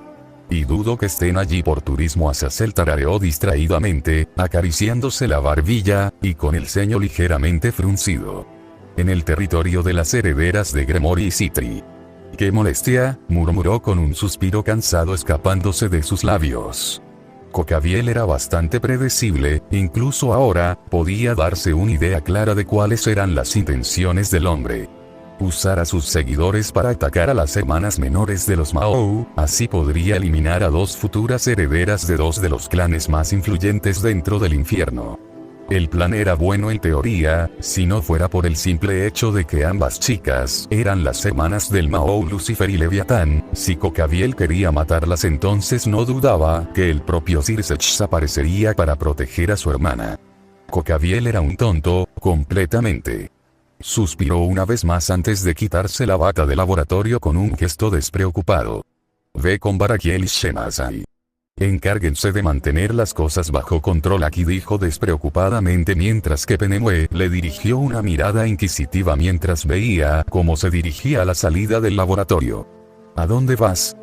Y dudo que estén allí por turismo. Azazel tarareó distraídamente, acariciándose la barbilla, y con el ceño ligeramente fruncido. En el territorio de las herederas de Gremori y Citri. ¡Qué molestia!, murmuró con un suspiro cansado escapándose de sus labios. Cocabiel era bastante predecible, incluso ahora, podía darse una idea clara de cuáles eran las intenciones del hombre. Usar a sus seguidores para atacar a las hermanas menores de los Mao, así podría eliminar a dos futuras herederas de dos de los clanes más influyentes dentro del infierno. El plan era bueno en teoría, si no fuera por el simple hecho de que ambas chicas eran las hermanas del Mao Lucifer y Leviatán. Si Cocabiel quería matarlas, entonces no dudaba que el propio Sirsech aparecería para proteger a su hermana. Cocabiel era un tonto, completamente. Suspiró una vez más antes de quitarse la bata de laboratorio con un gesto despreocupado. Ve con Barakiel y Shemazai. Encárguense de mantener las cosas bajo control aquí, dijo despreocupadamente, mientras que Penemue le dirigió una mirada inquisitiva mientras veía cómo se dirigía a la salida del laboratorio. ¿A dónde vas?,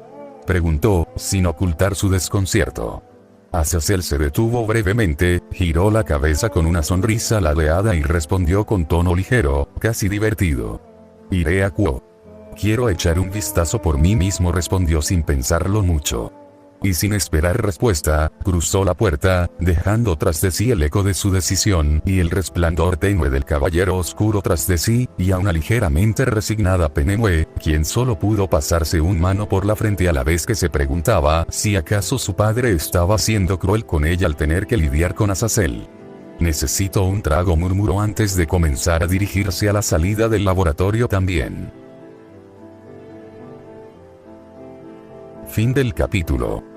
preguntó, sin ocultar su desconcierto. Azazel se detuvo brevemente, giró la cabeza con una sonrisa ladeada y respondió con tono ligero, casi divertido. Iré a Quo. Quiero echar un vistazo por mí mismo, respondió sin pensarlo mucho. Y sin esperar respuesta, cruzó la puerta, dejando tras de sí el eco de su decisión y el resplandor tenue del caballero oscuro tras de sí, y a una ligeramente resignada Penemue, quien solo pudo pasarse un mano por la frente a la vez que se preguntaba si acaso su padre estaba siendo cruel con ella al tener que lidiar con Azazel. Necesito un trago, murmuró antes de comenzar a dirigirse a la salida del laboratorio también. Fin del capítulo.